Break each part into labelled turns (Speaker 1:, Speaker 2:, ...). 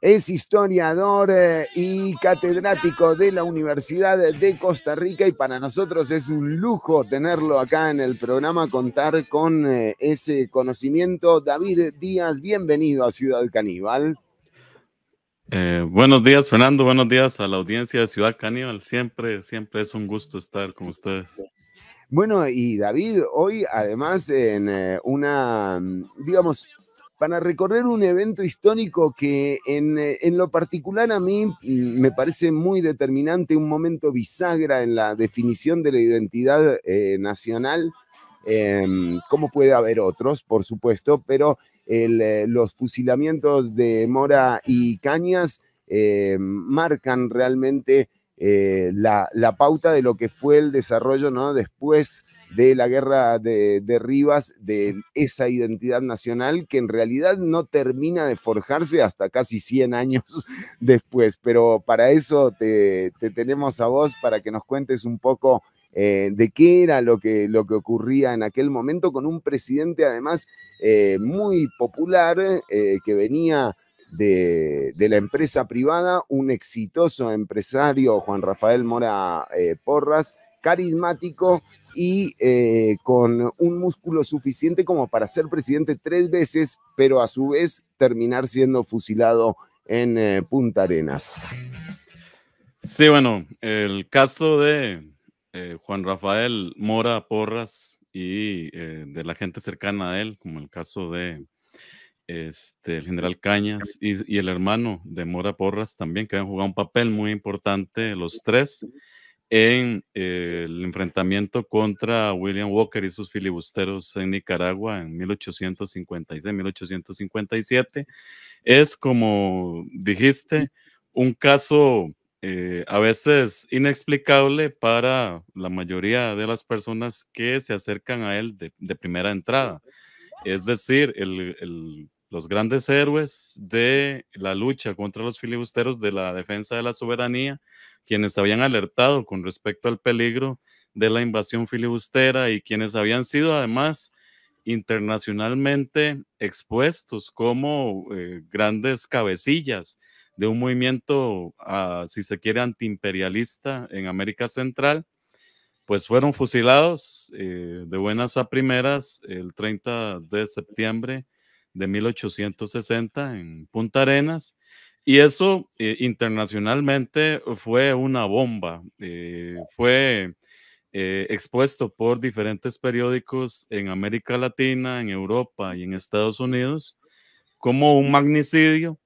Speaker 1: Es historiador y catedrático de la Universidad de Costa Rica y para nosotros es un lujo tenerlo acá en el programa, contar con ese conocimiento. David Díaz, bienvenido a Ciudad Caníbal.
Speaker 2: Buenos días, Fernando. Buenos días a la audiencia de Ciudad Caníbal. Siempre es un gusto estar con ustedes.
Speaker 1: Bueno, y David, hoy además en digamos, para recorrer un evento histórico que en lo particular a mí me parece muy determinante, un momento bisagra en la definición de la identidad nacional, como puede haber otros, por supuesto, pero los fusilamientos de Mora y Cañas marcan realmente la pauta de lo que fue el desarrollo, ¿no? Después de la guerra de Rivas, de esa identidad nacional que en realidad no termina de forjarse hasta casi 100 años después. Pero para eso te tenemos a vos, para que nos cuentes un poco de qué era lo que ocurría en aquel momento, con un presidente además muy popular que venía de la empresa privada, un exitoso empresario, Juan Rafael Mora Porras, carismático y con un músculo suficiente como para ser presidente 3 veces, pero a su vez terminar siendo fusilado en Punta Arenas.
Speaker 2: Sí, bueno, el caso de Juan Rafael Mora Porras y de la gente cercana a él, como el caso de el general Cañas y el hermano de Mora Porras también, que han jugado un papel muy importante los tres en el enfrentamiento contra William Walker y sus filibusteros en Nicaragua en 1856-1857. Es, como dijiste, un caso a veces inexplicable para la mayoría de las personas que se acercan a él de primera entrada. Es decir, los grandes héroes de la lucha contra los filibusteros, de la defensa de la soberanía, quienes habían alertado con respecto al peligro de la invasión filibustera y quienes habían sido además internacionalmente expuestos como grandes cabecillas de un movimiento, si se quiere, antiimperialista en América Central, pues fueron fusilados de buenas a primeras el 30 de septiembre de 1860 en Punta Arenas. Y eso internacionalmente fue una bomba. Fue expuesto por diferentes periódicos en América Latina, en Europa y en Estados Unidos como un magnicidio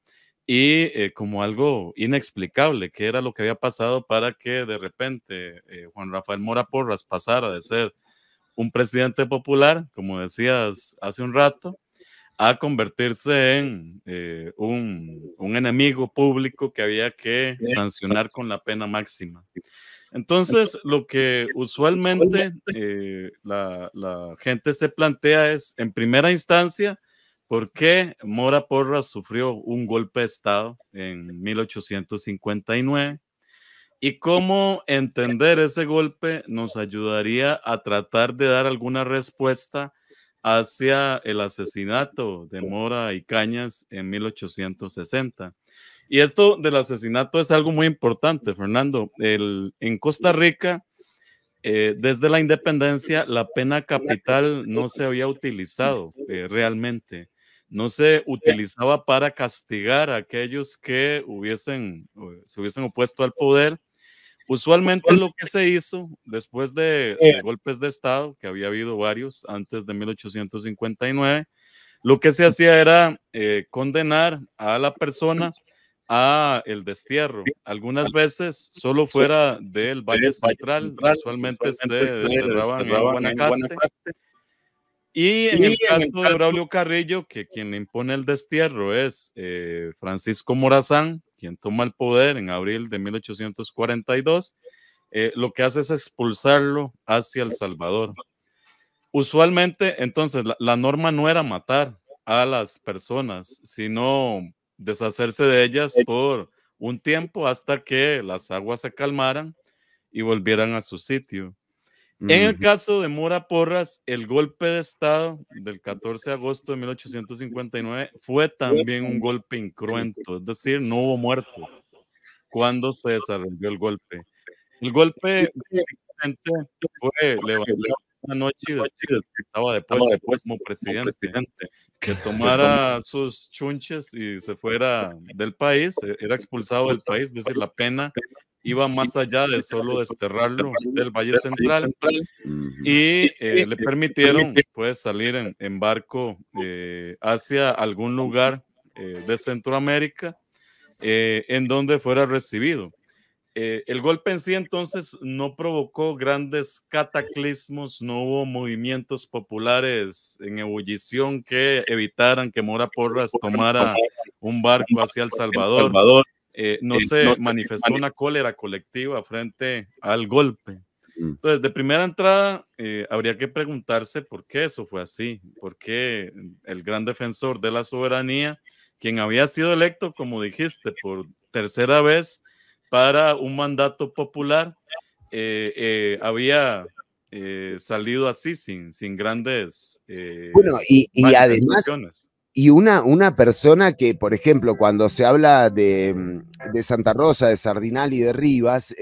Speaker 2: y como algo inexplicable, que era lo que había pasado para que de repente Juan Rafael Mora Porras pasara de ser un presidente popular, como decías hace un rato, a convertirse en un enemigo público que había que sancionar con la pena máxima. Entonces, lo que usualmente la gente se plantea es, en primera instancia, ¿por qué Mora Porras sufrió un golpe de Estado en 1859? Y cómo entender ese golpe nos ayudaría a tratar de dar alguna respuesta hacia el asesinato de Mora y Cañas en 1860. Y esto del asesinato es algo muy importante, Fernando. En Costa Rica, desde la independencia, la pena capital no se había utilizado realmente. No se utilizaba para castigar a aquellos que se hubiesen opuesto al poder. Usualmente lo que se hizo después de golpes de Estado, que había habido varios antes de 1859, lo que se hacía era condenar a la persona a el destierro. Algunas veces solo fuera del Valle Central, usualmente se desterraban en Guanacaste. Y en el caso de Braulio Carrillo, que quien le impone el destierro es Francisco Morazán, quien toma el poder en abril de 1842, lo que hace es expulsarlo hacia El Salvador. Usualmente, entonces, la norma no era matar a las personas, sino deshacerse de ellas por un tiempo hasta que las aguas se calmaran y volvieran a su sitio. En el caso de Mora Porras, el golpe de Estado del 14 de agosto de 1859 fue también un golpe incruento, es decir, no hubo muertos cuando se desarrolló el golpe. El golpe básicamente fue levantado una noche y después estaba depuesto como presidente, que tomara sus chunches y se fuera del país, era expulsado del país, es decir, la pena iba más allá de solo desterrarlo del Valle Central y le permitieron pues salir en barco hacia algún lugar de Centroamérica en donde fuera recibido. El golpe en sí entonces no provocó grandes cataclismos, no hubo movimientos populares en ebullición que evitaran que Mora Porras tomara un barco hacia El Salvador. No se manifestó una cólera colectiva frente al golpe. Entonces, de primera entrada, habría que preguntarse por qué eso fue así, por qué el gran defensor de la soberanía, quien había sido electo, como dijiste, por tercera vez para un mandato popular, había salido así, sin grandes
Speaker 1: Bueno, y además,
Speaker 2: manifestaciones.
Speaker 1: y una persona que, por ejemplo, cuando se habla de Santa Rosa, de Sardinal y de Rivas,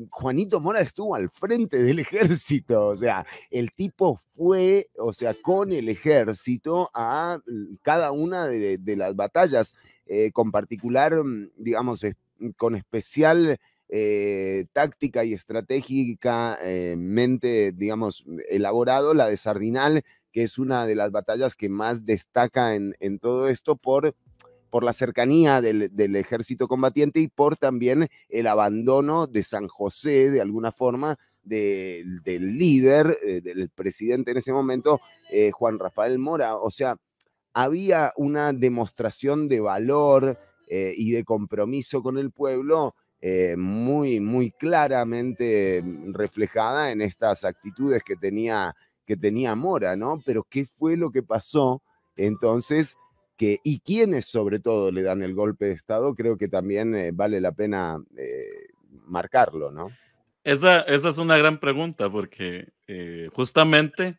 Speaker 1: Juanito Mora estuvo al frente del ejército, o sea, el tipo fue, o sea, con el ejército a cada una de las batallas, con particular, digamos, con especial táctica y estratégicamente, digamos, elaborado, la de Sardinal, que es una de las batallas que más destaca en todo esto por la cercanía del ejército combatiente y por también el abandono de San José, de alguna forma, del líder, del presidente en ese momento, Juan Rafael Mora. O sea, había una demostración de valor y de compromiso con el pueblo muy, muy claramente reflejada en estas actitudes que tenía Mora, ¿no? Pero ¿qué fue lo que pasó entonces? Y quiénes sobre todo le dan el golpe de Estado, creo que también vale la pena marcarlo, ¿no?
Speaker 2: Esa es una gran pregunta porque justamente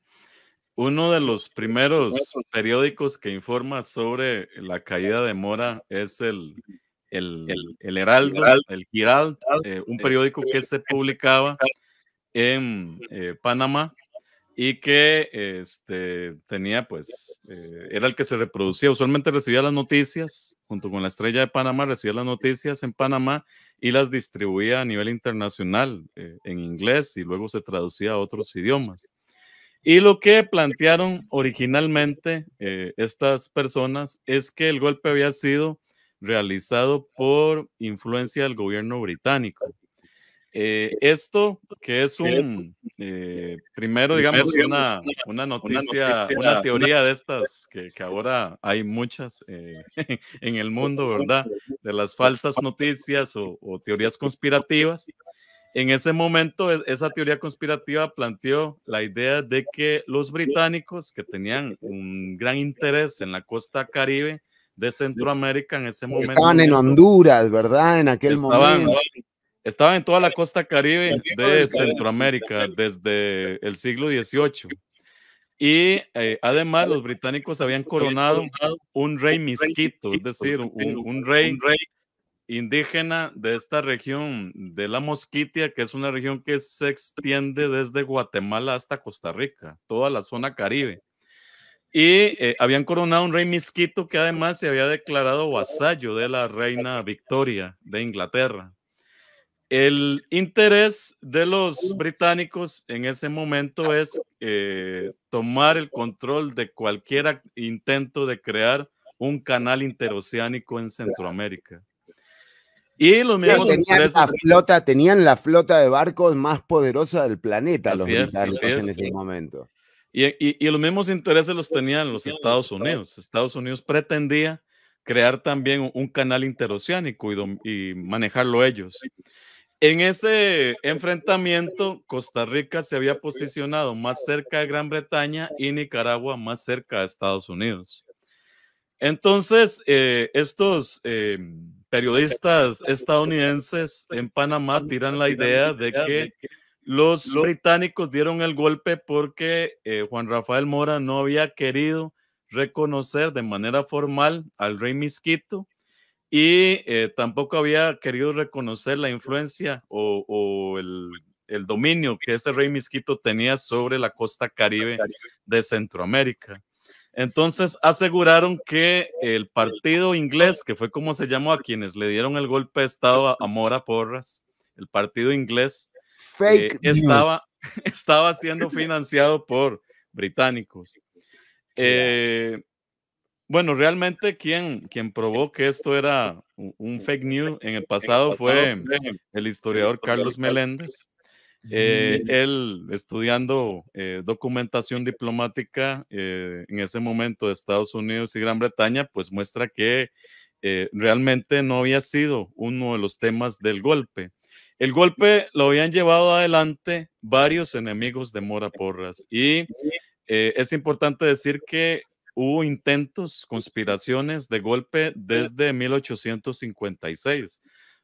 Speaker 2: uno de los primeros periódicos que informa sobre la caída de Mora es el Heraldo, el Girald, un periódico que se publicaba en Panamá y que tenía, pues, era el que se reproducía. Usualmente recibía las noticias, junto con la Estrella de Panamá, recibía las noticias en Panamá y las distribuía a nivel internacional en inglés y luego se traducía a otros idiomas. Y lo que plantearon originalmente estas personas es que el golpe había sido realizado por influencia del gobierno británico. Esto que es primero, digamos, una noticia, una teoría de estas que ahora hay muchas en el mundo, ¿verdad? De las falsas noticias o teorías conspirativas. En ese momento, esa teoría conspirativa planteó la idea de que los británicos, que tenían un gran interés en la costa caribe de Centroamérica en ese momento,
Speaker 1: estaban en Honduras, ¿verdad? En aquel momento.
Speaker 2: Estaban en toda la costa caribe de Centroamérica desde el siglo XVIII. Y además los británicos habían coronado un rey misquito, es decir, un rey indígena de esta región de la Mosquitia, que es una región que se extiende desde Guatemala hasta Costa Rica, toda la zona caribe. Y habían coronado un rey misquito que además se había declarado vasallo de la reina Victoria de Inglaterra. El interés de los británicos en ese momento es tomar el control de cualquier intento de crear un canal interoceánico en Centroamérica. Y los mismos
Speaker 1: tenían la flota de barcos más poderosa del planeta, los británicos en ese momento.
Speaker 2: Y los mismos intereses los tenían los Estados Unidos. Estados Unidos pretendía crear también un canal interoceánico y manejarlo ellos. En ese enfrentamiento, Costa Rica se había posicionado más cerca de Gran Bretaña y Nicaragua más cerca de Estados Unidos. Entonces, estos periodistas estadounidenses en Panamá tiran la idea de que Los británicos dieron el golpe porque Juan Rafael Mora no había querido reconocer de manera formal al rey Misquito y tampoco había querido reconocer la influencia o el dominio que ese rey Misquito tenía sobre la costa caribe de Centroamérica. Entonces aseguraron que el partido inglés, que fue como se llamó a quienes le dieron el golpe de estado a Mora Porras, el partido inglés,
Speaker 1: Fake news.
Speaker 2: estaba siendo financiado por británicos. Bueno, realmente quien probó que esto era un fake news en el pasado fue el historiador Carlos Meléndez. Él estudiando documentación diplomática en ese momento de Estados Unidos y Gran Bretaña, pues muestra que realmente no había sido uno de los temas del golpe. El golpe lo habían llevado adelante varios enemigos de Mora Porras y es importante decir que hubo intentos, conspiraciones de golpe desde 1856,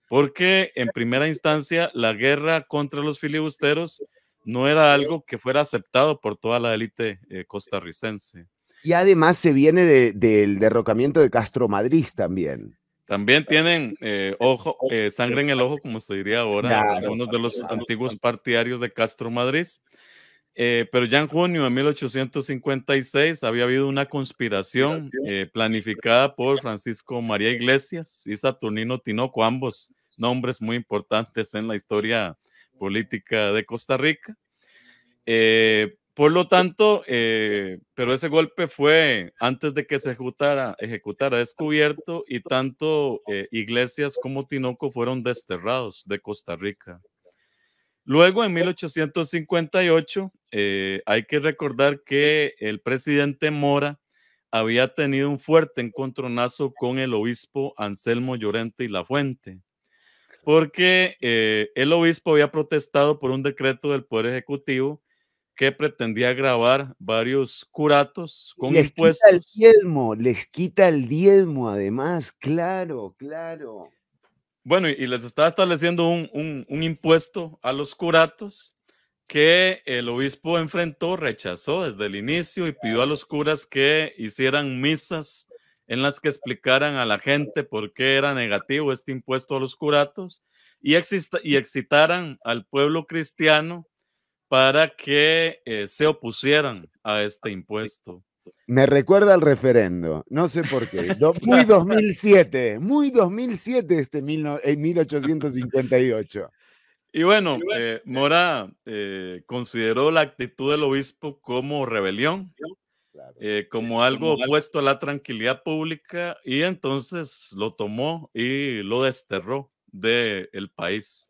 Speaker 2: porque en primera instancia la guerra contra los filibusteros no era algo que fuera aceptado por toda la élite costarricense.
Speaker 1: Y además se viene del derrocamiento de Castro Madrid también.
Speaker 2: También tienen sangre en el ojo, como se diría ahora, algunos de los antiguos partidarios de Castro Madrid. Pero ya en junio de 1856 había habido una conspiración planificada por Francisco María Iglesias y Saturnino Tinoco, ambos nombres muy importantes en la historia política de Costa Rica. Por lo tanto, pero ese golpe fue antes de que se ejecutara descubierto y tanto Iglesias como Tinoco fueron desterrados de Costa Rica. Luego, en 1858, hay que recordar que el presidente Mora había tenido un fuerte encontronazo con el obispo Anselmo Llorente y Lafuente, porque el obispo había protestado por un decreto del Poder Ejecutivo que pretendía gravar varios curatos con impuestos.
Speaker 1: Les quita el diezmo además, claro.
Speaker 2: Bueno, y les estaba estableciendo un impuesto a los curatos que el obispo enfrentó, rechazó desde el inicio y pidió a los curas que hicieran misas en las que explicaran a la gente por qué era negativo este impuesto a los curatos y excitaran al pueblo cristiano para que se opusieran a este impuesto.
Speaker 1: Me recuerda al referendo, no sé por qué. Muy 2007 en 1858.
Speaker 2: Y bueno, Mora consideró la actitud del obispo como rebelión, como algo opuesto a la tranquilidad pública, y entonces lo tomó y lo desterró del país.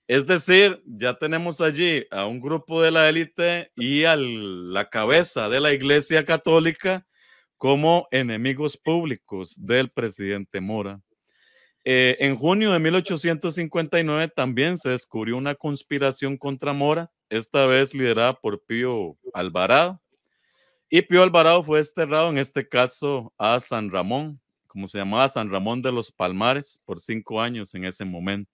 Speaker 2: Es decir, ya tenemos allí a un grupo de la élite y a la cabeza de la Iglesia Católica como enemigos públicos del presidente Mora. En junio de 1859 también se descubrió una conspiración contra Mora, esta vez liderada por Pío Alvarado. Y Pío Alvarado fue desterrado, en este caso, a San Ramón, como se llamaba San Ramón de los Palmares, por 5 años en ese momento.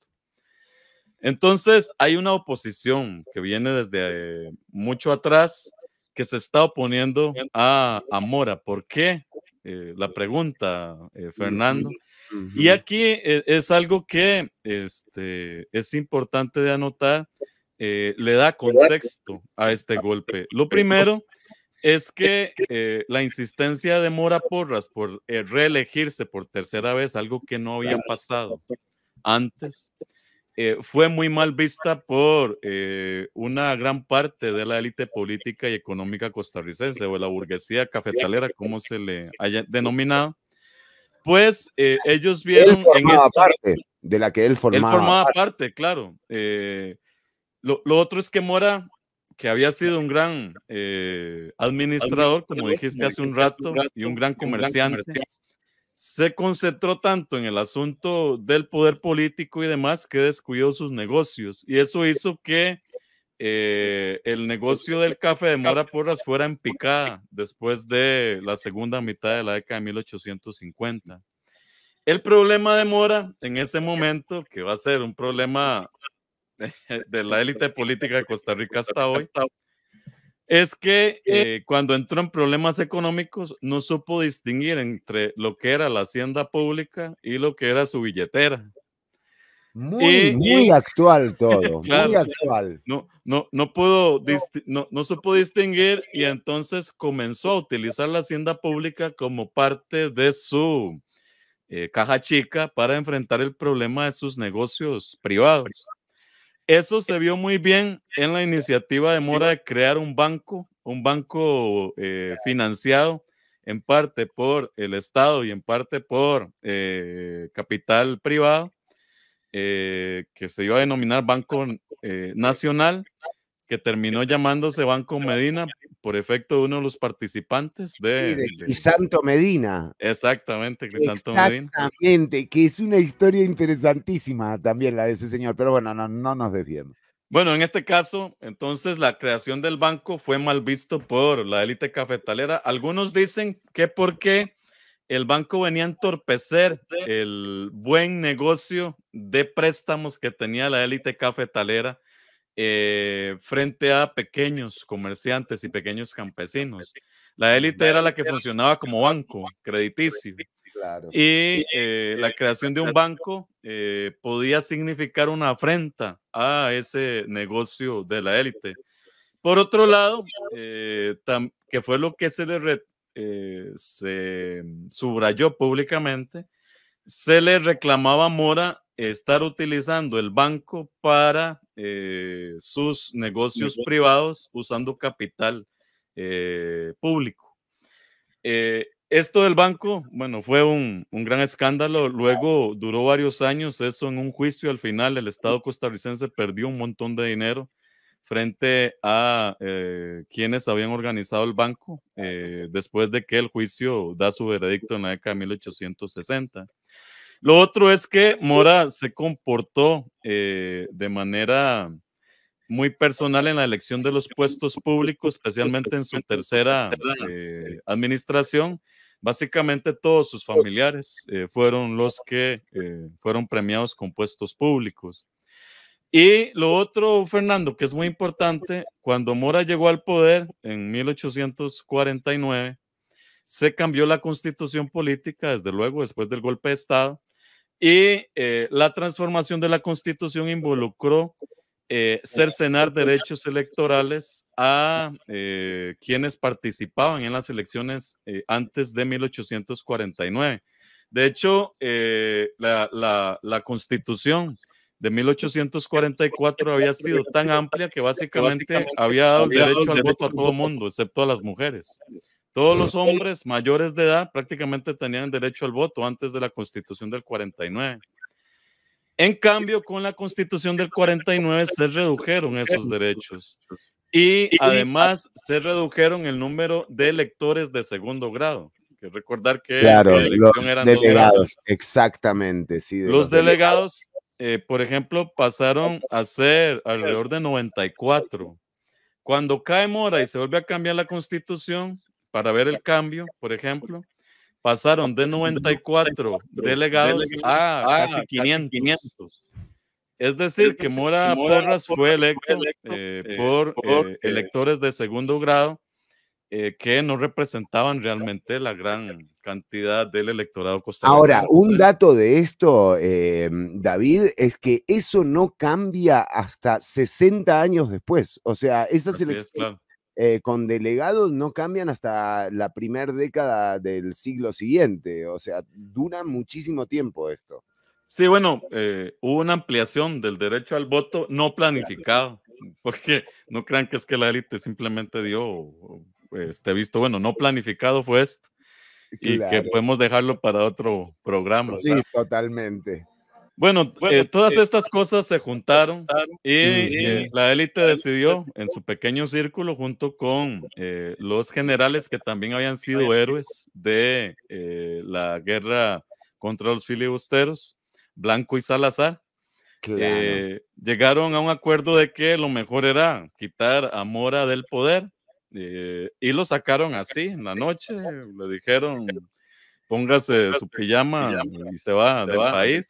Speaker 2: Entonces, hay una oposición que viene desde mucho atrás que se está oponiendo a Mora. ¿Por qué? La pregunta, Fernando. Y aquí es algo que es importante de anotar, le da contexto a este golpe. Lo primero es que la insistencia de Mora Porras por reelegirse por tercera vez, algo que no había pasado antes, fue muy mal vista por una gran parte de la élite política y económica costarricense, o la burguesía cafetalera, como se le haya denominado. Pues ellos vieron
Speaker 1: él formaba parte de la que él formaba.
Speaker 2: Él formaba parte, claro. Lo otro es que Mora, que había sido un gran administrador, como dijiste hace un rato, y un gran comerciante, se concentró tanto en el asunto del poder político y demás que descuidó sus negocios. Y eso hizo que el negocio del café de Mora Porras fuera en picada después de la segunda mitad de la década de 1850. El problema de Mora en ese momento, que va a ser un problema de la élite política de Costa Rica hasta hoy, es que cuando entró en problemas económicos no supo distinguir entre lo que era la hacienda pública y lo que era su billetera.
Speaker 1: Muy actual todo,
Speaker 2: claro,
Speaker 1: muy actual.
Speaker 2: no supo distinguir, y entonces comenzó a utilizar la hacienda pública como parte de su caja chica para enfrentar el problema de sus negocios privados. Eso se vio muy bien en la iniciativa de Mora de crear un banco financiado en parte por el Estado y en parte por capital privado, que se iba a denominar Banco Nacional, que terminó llamándose Banco Medina por efecto de uno de los participantes
Speaker 1: Sí, de Crisanto Medina.
Speaker 2: Exactamente, Crisanto Medina.
Speaker 1: Exactamente, que es una historia interesantísima también la de ese señor, pero bueno, no nos desviemos.
Speaker 2: Bueno, en este caso, entonces, la creación del banco fue mal visto por la élite cafetalera. Algunos dicen que porque el banco venía a entorpecer el buen negocio de préstamos que tenía la élite cafetalera frente a pequeños comerciantes y pequeños campesinos. La élite era la que funcionaba como banco crediticio.
Speaker 1: Claro.
Speaker 2: Y la creación de un banco podía significar una afrenta a ese negocio de la élite. Por otro lado, que fue lo que se subrayó públicamente, se le reclamaba a Mora estar utilizando el banco para sus negocios privados usando capital público. Esto del banco, bueno, fue un gran escándalo. Luego duró varios años eso en un juicio. Al final, el Estado costarricense perdió un montón de dinero frente a quienes habían organizado el banco después de que el juicio da su veredicto en la década de 1860. Lo otro es que Mora se comportó de manera muy personal en la elección de los puestos públicos, especialmente en su tercera administración. Básicamente todos sus familiares fueron los que fueron premiados con puestos públicos. Y lo otro, Fernando, que es muy importante, cuando Mora llegó al poder en 1849, se cambió la constitución política, desde luego, después del golpe de Estado, y la transformación de la constitución involucró cercenar derechos electorales a quienes participaban en las elecciones antes de 1849. De hecho, la constitución de 1844 había sido tan amplia que básicamente había dado el derecho al voto a todo mundo, excepto a las mujeres. Todos los hombres mayores de edad prácticamente tenían derecho al voto antes de la constitución del 49. En cambio, con la constitución del 49 se redujeron esos derechos y además se redujeron el número de electores de segundo grado. Hay que recordar que
Speaker 1: claro,
Speaker 2: la elección eran
Speaker 1: delegados,
Speaker 2: 2 grados.
Speaker 1: Exactamente, sí.
Speaker 2: Los delegados, por ejemplo, pasaron a ser alrededor de 94. Cuando cae Mora y se vuelve a cambiar la constitución para ver el cambio, por ejemplo, pasaron de 94 delegados a casi 500. Es decir, que Mora Porras fue electo por electores de segundo grado que no representaban realmente la gran cantidad del electorado costarricense.
Speaker 1: Ahora, un dato de esto, David, es que eso no cambia hasta 60 años después. O sea, esas elecciones con delegados no cambian hasta la primera década del siglo siguiente. O sea, dura muchísimo tiempo esto.
Speaker 2: Sí, bueno, hubo una ampliación del derecho al voto no planificado, porque no crean que es que la élite simplemente dio visto, bueno, no planificado fue esto, y que podemos dejarlo para otro programa.
Speaker 1: Sí, totalmente.
Speaker 2: Bueno, todas estas cosas se juntaron y la élite decidió en su pequeño círculo, junto con los generales que también habían sido héroes de la guerra contra los filibusteros, Blanco y Salazar, llegaron a un acuerdo de que lo mejor era quitar a Mora del poder y lo sacaron así en la noche. Le dijeron, póngase su pijama y se va del país.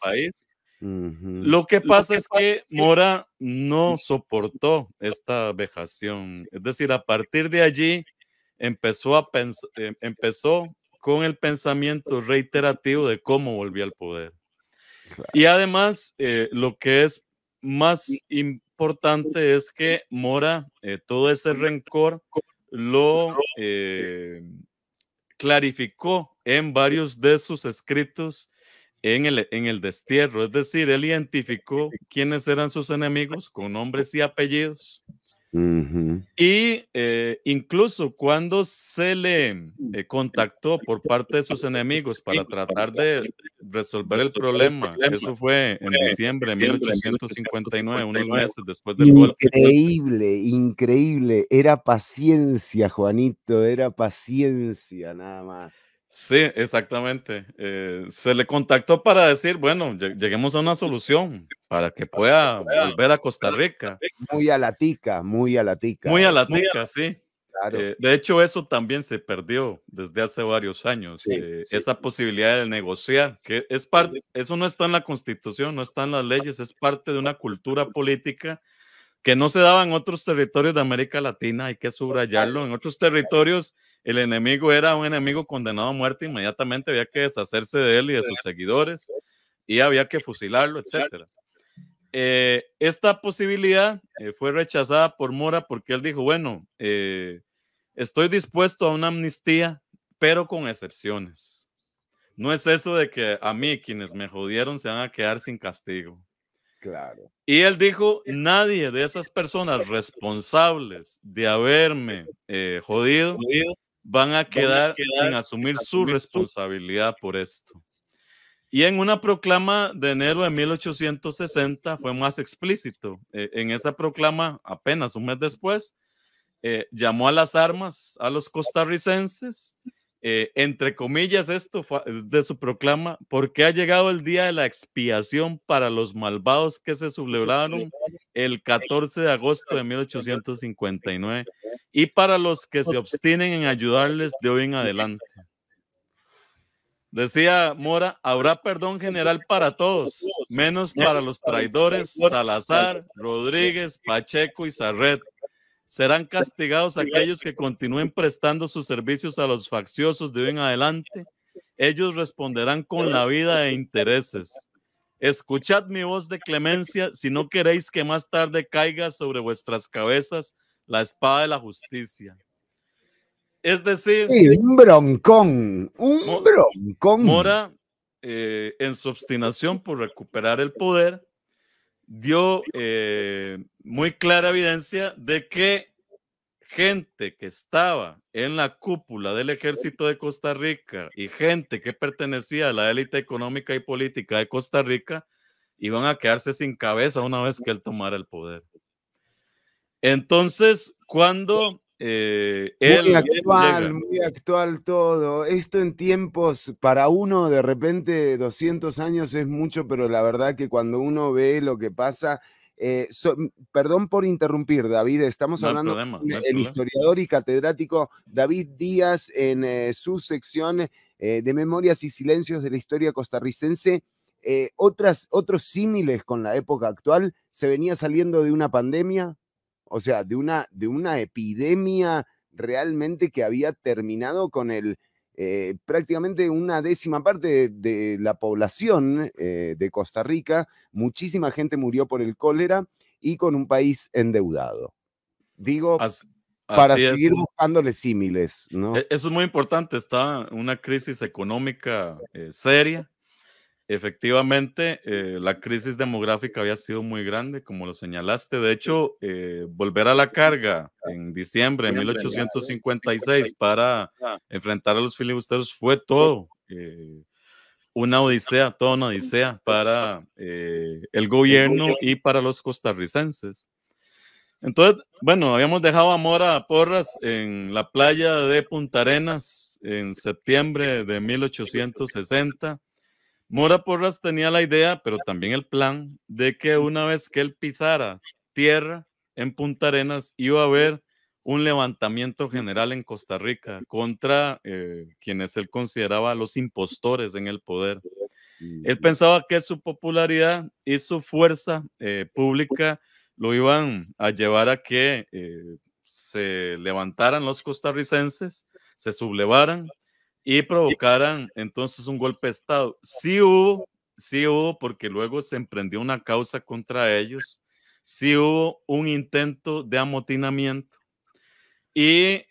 Speaker 2: Lo que pasa es que Mora no soportó esta vejación. Es decir, a partir de allí empezó con el pensamiento reiterativo de cómo volvió al poder. Y además, lo que es más importante es que Mora, todo ese rencor lo clarificó en varios de sus escritos en el destierro. Es decir, él identificó quiénes eran sus enemigos con nombres y apellidos. Y incluso cuando se le contactó por parte de sus enemigos para tratar de resolver el problema, eso fue en diciembre de 1859, unos meses después del golpe.
Speaker 1: Increíble, increíble. Era paciencia, Juanito, era paciencia, nada más.
Speaker 2: Sí, exactamente. Se le contactó para decir, bueno, lleguemos a una solución para que pueda volver a Costa Rica.
Speaker 1: Muy a la tica, muy a la tica.
Speaker 2: Muy a la tica, sí.
Speaker 1: Claro.
Speaker 2: De hecho, eso también se perdió desde hace varios años.
Speaker 1: Sí,
Speaker 2: esa posibilidad de negociar, que es parte, eso no está en la Constitución, no está en las leyes, es parte de una cultura política que no se daba en otros territorios de América Latina, hay que subrayarlo. En otros territorios, el enemigo era un enemigo condenado a muerte, inmediatamente había que deshacerse de él y de sus seguidores, y había que fusilarlo, etcétera. Esta posibilidad fue rechazada por Mora porque él dijo, bueno, estoy dispuesto a una amnistía, pero con excepciones. No es eso de que a mí, quienes me jodieron, se van a quedar sin castigo.
Speaker 1: Claro.
Speaker 2: Y él dijo, nadie de esas personas responsables de haberme jodido van a quedar sin asumir su responsabilidad por esto. Y en una proclama de enero de 1860 fue más explícito. En esa proclama, apenas un mes después, llamó a las armas a los costarricenses. Entre comillas, esto fue de su proclama, porque ha llegado el día de la expiación para los malvados que se celebraron el 14 de agosto de 1859 y para los que se obstinen en ayudarles de hoy en adelante. Decía Mora, habrá perdón general para todos, menos para los traidores Salazar, Rodríguez, Pacheco y Sarret. Serán castigados aquellos que continúen prestando sus servicios a los facciosos de hoy en adelante. Ellos responderán con la vida e intereses. Escuchad mi voz de clemencia si no queréis que más tarde caiga sobre vuestras cabezas la espada de la justicia. Es decir,
Speaker 1: sí, un broncón, un broncón.
Speaker 2: Mora, en su obstinación por recuperar el poder, dio muy clara evidencia de que gente que estaba en la cúpula del ejército de Costa Rica y gente que pertenecía a la élite económica y política de Costa Rica iban a quedarse sin cabeza una vez que él tomara el poder. Entonces, cuando
Speaker 1: muy actual todo. Esto en tiempos, para uno de repente 200 años es mucho, pero la verdad que cuando uno ve lo que pasa, perdón por interrumpir, David, estamos hablando con el historiador y catedrático David Díaz en su sección de Memorias y Silencios de la Historia Costarricense. Otros símiles con la época actual, se venía saliendo de una pandemia, o sea, de una epidemia realmente que había terminado con prácticamente una décima parte de la población de Costa Rica. Muchísima gente murió por el cólera y con un país endeudado. Digo, para seguir buscándole símiles, ¿no?
Speaker 2: Eso es muy importante. Está una crisis económica seria. Efectivamente, la crisis demográfica había sido muy grande, como lo señalaste. De hecho, volver a la carga en diciembre de 1856 para enfrentar a los filibusteros fue todo una odisea, toda una odisea para el gobierno y para los costarricenses. Entonces, bueno, habíamos dejado a Mora Porras en la playa de Punta Arenas en septiembre de 1860. Mora Porras tenía la idea, pero también el plan, de que una vez que él pisara tierra en Punta Arenas, iba a haber un levantamiento general en Costa Rica contra quienes él consideraba los impostores en el poder. Él pensaba que su popularidad y su fuerza pública lo iban a llevar a que se levantaran los costarricenses, se sublevaran y provocaran entonces un golpe de Estado. Sí hubo, porque luego se emprendió una causa contra ellos, sí hubo un intento de amotinamiento y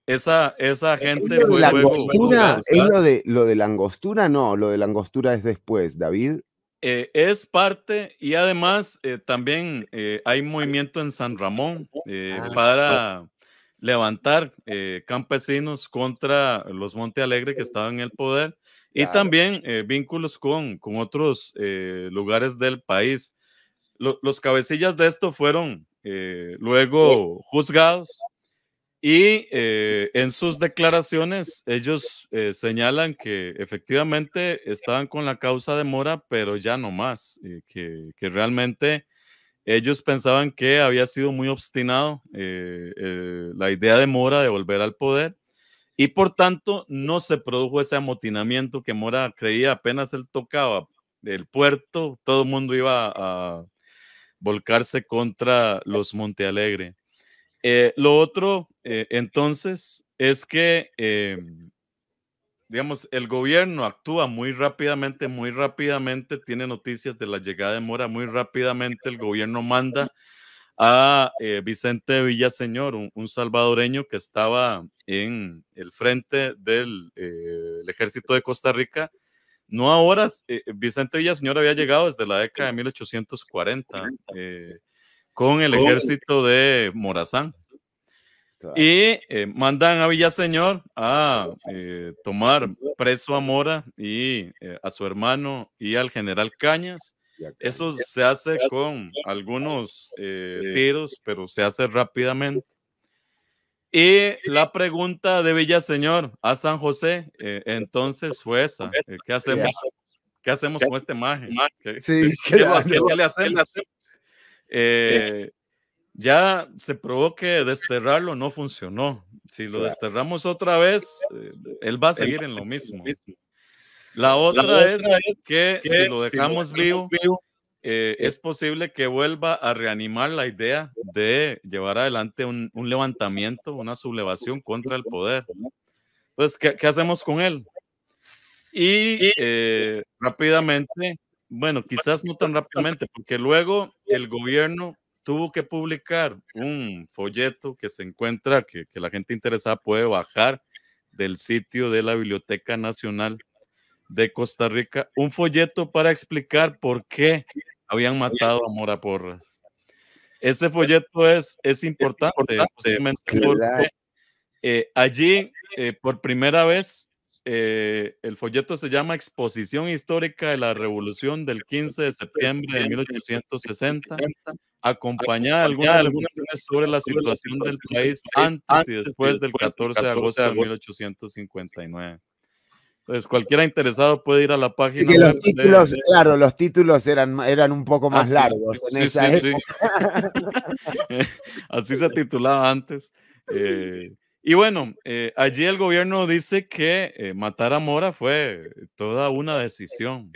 Speaker 2: esa
Speaker 1: ¿Es
Speaker 2: gente
Speaker 1: lo de
Speaker 2: fue
Speaker 1: la
Speaker 2: luego
Speaker 1: angostura? ¿Es
Speaker 2: juzgada.
Speaker 1: lo de la angostura? No, lo de la angostura es después, David.
Speaker 2: Es parte y además también hay movimiento en San Ramón
Speaker 1: Ah,
Speaker 2: para levantar campesinos contra los Monte Alegre que estaban en el poder y
Speaker 1: claro.
Speaker 2: también vínculos con otros lugares del país. Los cabecillas de esto fueron luego juzgados y en sus declaraciones ellos señalan que efectivamente estaban con la causa de Mora, pero ya no más, que realmente ellos pensaban que había sido muy obstinado la idea de Mora de volver al poder y por tanto no se produjo ese amotinamiento que Mora creía apenas él tocaba del puerto, todo el mundo iba a volcarse contra los Montealegre. Lo otro, entonces, es que, digamos, el gobierno actúa muy rápidamente, tiene noticias de la llegada de Mora, muy rápidamente el gobierno manda a Vicente Villaseñor, un salvadoreño que estaba en el frente del el ejército de Costa Rica. No ahora, Vicente Villaseñor había llegado desde la década de 1840 con el ejército de Morazán.
Speaker 1: Claro.
Speaker 2: Y mandan a Villaseñor a tomar preso a Mora y a su hermano y al general Cañas.
Speaker 1: Y acá.
Speaker 2: Eso se hace con algunos tiros, pero se hace rápidamente. Y la pregunta de Villaseñor a San José entonces fue esa: ¿qué hacemos? ¿Qué hacemos con este maje?
Speaker 1: Sí,
Speaker 2: ¿Qué le hacemos? Ya se probó que desterrarlo no funcionó. Si lo
Speaker 1: claro.
Speaker 2: desterramos otra vez, él va a seguir en lo mismo. La otra es que si lo dejamos vivo, es posible que vuelva a reanimar la idea de llevar adelante un levantamiento, una sublevación contra el poder. Entonces, ¿qué hacemos con él? Y rápidamente, bueno, quizás no tan rápidamente, porque luego el gobierno tuvo que publicar un folleto que se encuentra, que la gente interesada puede bajar del sitio de la Biblioteca Nacional de Costa Rica, un folleto para explicar por qué habían matado a Mora Porras. Ese folleto es importante, justamente
Speaker 1: Claro.
Speaker 2: porque allí, por primera vez, el folleto se llama Exposición Histórica de la Revolución del 15 de septiembre de 1860, acompañada de algunas reflexiones sobre la situación del país antes y después del 14 de agosto de 1859. Entonces, cualquiera interesado puede ir a la
Speaker 1: Y
Speaker 2: página
Speaker 1: que los
Speaker 2: web
Speaker 1: títulos, claro, los títulos eran un poco más
Speaker 2: sí,
Speaker 1: largos en
Speaker 2: sí,
Speaker 1: esa
Speaker 2: sí, sí.
Speaker 1: época.
Speaker 2: Así se titulaba antes. Y bueno, allí el gobierno dice que matar a Mora fue toda una decisión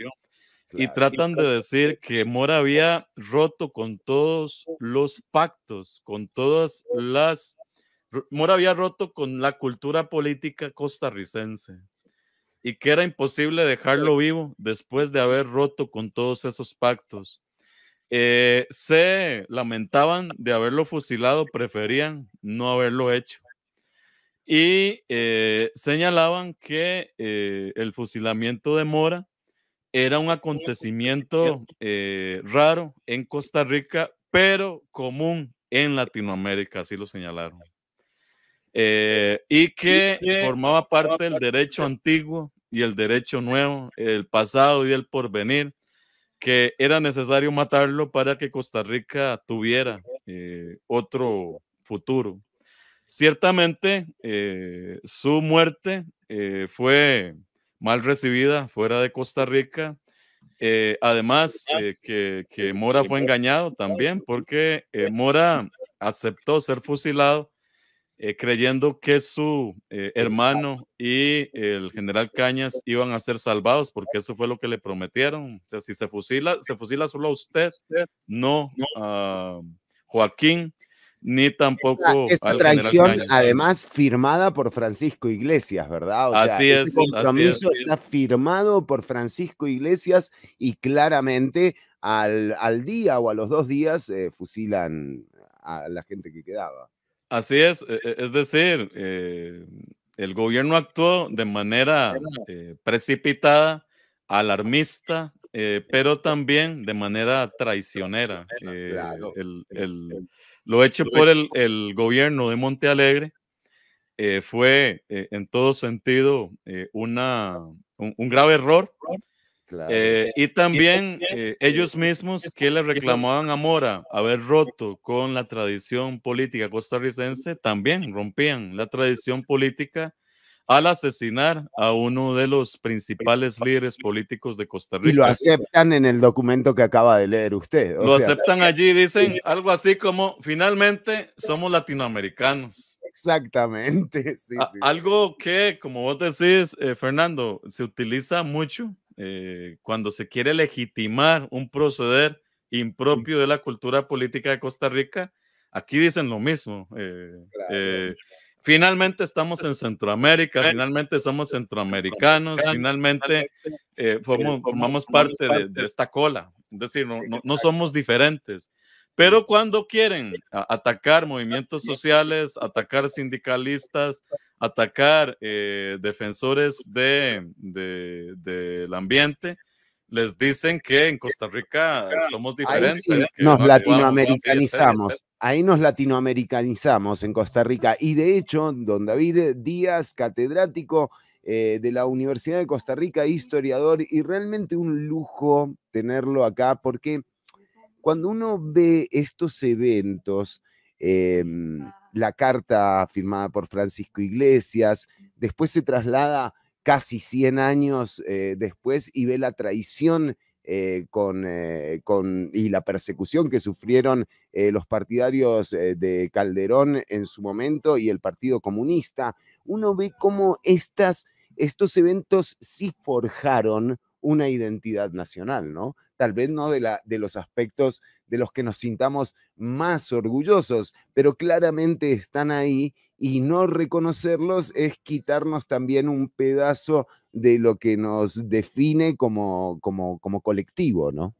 Speaker 2: y
Speaker 1: Claro.
Speaker 2: tratan de decir que Mora había roto con todos los pactos, Mora había roto con la cultura política costarricense y que era imposible dejarlo vivo después de haber roto con todos esos pactos. Se lamentaban de haberlo fusilado, preferían no haberlo hecho. Y señalaban que el fusilamiento de Mora era un acontecimiento raro en Costa Rica, pero común en Latinoamérica, así lo señalaron. Y que formaba parte del derecho antiguo y el derecho nuevo, el pasado y el porvenir, que era necesario matarlo para que Costa Rica tuviera otro futuro. Ciertamente, su muerte fue mal recibida fuera de Costa Rica. Además, que Mora fue engañado también porque Mora aceptó ser fusilado creyendo que su hermano y el general Cañas iban a ser salvados, porque eso fue lo que le prometieron. O sea, si se fusila solo a usted, no a Joaquín, ni tampoco
Speaker 1: Esa
Speaker 2: al general
Speaker 1: traición,
Speaker 2: Cañas.
Speaker 1: además, firmada por Francisco Iglesias, ¿verdad? O sea, ese
Speaker 2: Así
Speaker 1: compromiso
Speaker 2: es.
Speaker 1: está firmado por Francisco Iglesias y claramente al día o a los 2 días fusilan a la gente que quedaba.
Speaker 2: Así es decir, el gobierno actuó de manera precipitada, alarmista, pero también de manera traicionera.
Speaker 1: Claro.
Speaker 2: Lo hecho por el gobierno de Monte Alegre fue en todo sentido un grave error.
Speaker 1: Claro.
Speaker 2: Y también ellos mismos que le reclamaban a Mora haber roto con la tradición política costarricense, también rompían la tradición política al asesinar a uno de los principales líderes políticos de Costa
Speaker 1: Y lo
Speaker 2: Rica.
Speaker 1: aceptan en el documento que acaba de leer usted. O
Speaker 2: Lo
Speaker 1: sea,
Speaker 2: aceptan allí, dicen algo así como, finalmente somos latinoamericanos.
Speaker 1: exactamente. Sí, sí.
Speaker 2: Algo que, como vos decís, Fernando, se utiliza mucho cuando se quiere legitimar un proceder impropio de la cultura política de Costa Rica. Aquí dicen lo mismo.
Speaker 1: Claro.
Speaker 2: Finalmente estamos en Centroamérica, finalmente somos centroamericanos, finalmente formamos parte de esta cola. Es decir, no somos diferentes. Pero cuando quieren atacar movimientos sociales, atacar sindicalistas, atacar defensores del ambiente, les dicen que en Costa Rica somos
Speaker 1: Ahí sí
Speaker 2: diferentes, que
Speaker 1: nos
Speaker 2: actuamos así, etcétera.
Speaker 1: latinoamericanizamos. Ahí nos latinoamericanizamos en Costa Rica. Y de hecho, don David Díaz, catedrático de la Universidad de Costa Rica, historiador, y realmente un lujo tenerlo acá, porque cuando uno ve estos eventos, la carta firmada por Francisco Iglesias, después se traslada casi 100 años después y ve la traición y la persecución que sufrieron los partidarios de Calderón en su momento y el Partido Comunista, uno ve cómo estos eventos sí forjaron una identidad nacional, ¿no? Tal vez no de los aspectos de los que nos sintamos más orgullosos, pero claramente están ahí y no reconocerlos es quitarnos también un pedazo de lo que nos define como colectivo, ¿no?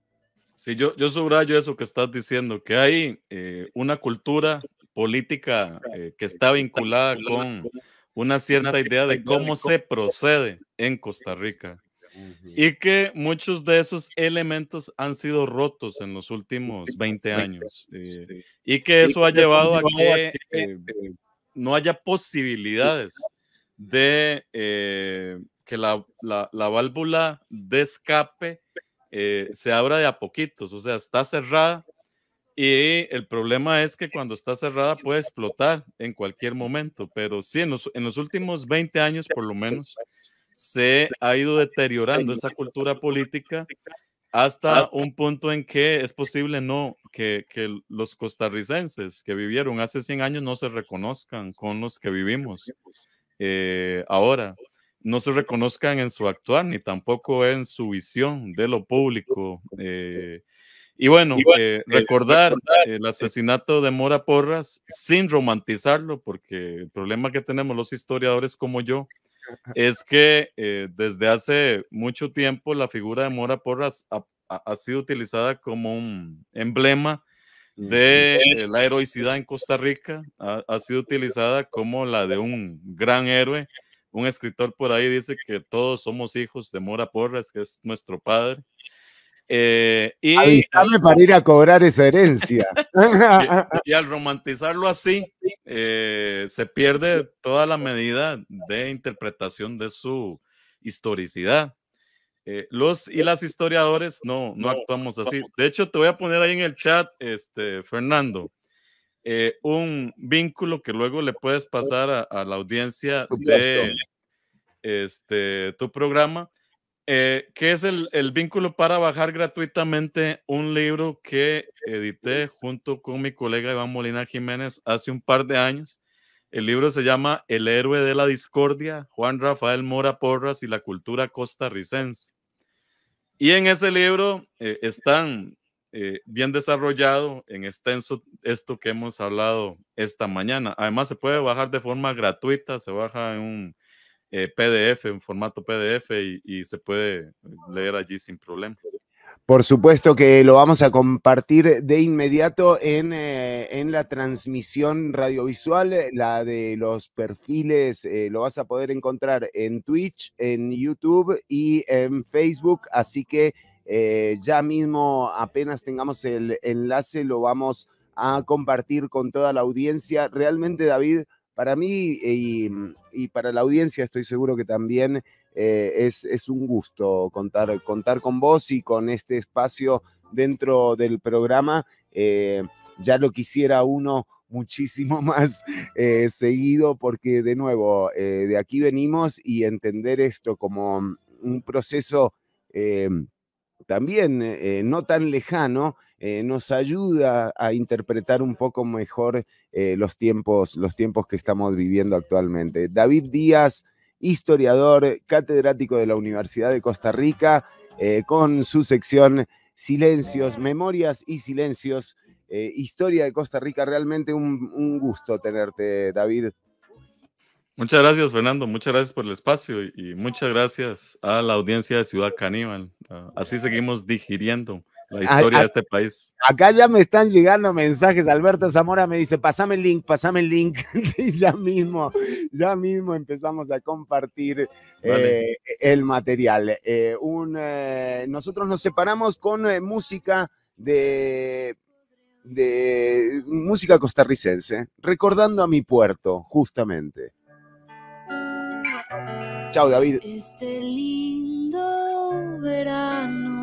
Speaker 2: Sí, yo subrayo eso que estás diciendo, que hay una cultura política que está vinculada con una cierta idea de cómo se procede en Costa Rica.
Speaker 1: Ujú.
Speaker 2: Y que muchos de esos elementos han sido rotos en los últimos 20 años. Y que eso ha llevado a que no haya posibilidades de que la válvula de escape se abra de a poquitos. O sea, está cerrada y el problema es que cuando está cerrada puede explotar en cualquier momento. Pero sí, en los últimos 20 años por lo menos se ha ido deteriorando esa cultura política hasta un punto en que es posible que los costarricenses que vivieron hace 100 años no se reconozcan con los que vivimos ahora, no se reconozcan en su actuar ni tampoco en su visión de lo público. Y bueno, recordar el asesinato de Mora Porras sin romantizarlo, porque el problema que tenemos los historiadores como yo es que desde hace mucho tiempo la figura de Mora Porras ha sido utilizada como un emblema de la heroicidad en Costa Rica, ha sido utilizada como la de un gran héroe. Un escritor por ahí dice que todos somos hijos de Mora Porras, que es nuestro padre.
Speaker 1: Avísame para ir a cobrar esa herencia.
Speaker 2: Y al romantizarlo así, se pierde toda la medida de interpretación de su historicidad. Los y las historiadores no actuamos así. De hecho, te voy a poner ahí en el chat, Fernando, un vínculo que luego le puedes pasar a la audiencia de tu programa, que es el vínculo para bajar gratuitamente un libro que edité junto con mi colega Iván Molina Jiménez hace un par de años. El libro se llama El héroe de la discordia, Juan Rafael Mora Porras y la cultura costarricense. Y en ese libro están bien desarrollado en extenso esto que hemos hablado esta mañana. Además, se puede bajar de forma gratuita, se baja en un PDF, en formato PDF y se puede leer allí sin problemas.
Speaker 1: Por supuesto que lo vamos a compartir de inmediato en la transmisión radiovisual, la de los perfiles, lo vas a poder encontrar en Twitch, en YouTube y en Facebook, así que ya mismo apenas tengamos el enlace lo vamos a compartir con toda la audiencia. Realmente, David, para mí y para la audiencia estoy seguro que también es un gusto contar con vos y con este espacio dentro del programa. Ya lo quisiera uno muchísimo más seguido porque, de nuevo, de aquí venimos y entender esto como un proceso también no tan lejano, nos ayuda a interpretar un poco mejor los tiempos que estamos viviendo actualmente. David Díaz, historiador, catedrático de la Universidad de Costa Rica, con su sección Silencios, Memorias y Silencios, Historia de Costa Rica. Realmente un gusto tenerte, David.
Speaker 2: Muchas gracias, Fernando. Muchas gracias por el espacio y muchas gracias a la audiencia de Ciudad Caníbal. Así seguimos digiriendo la historia de este país.
Speaker 1: Acá ya me están llegando mensajes. Alberto Zamora me dice, pasame el link, pasame el link. Sí, ya mismo empezamos a compartir vale. El material. Nosotros nos separamos con música de música costarricense, recordando a mi puerto, justamente. Chao, David.
Speaker 3: Este lindo verano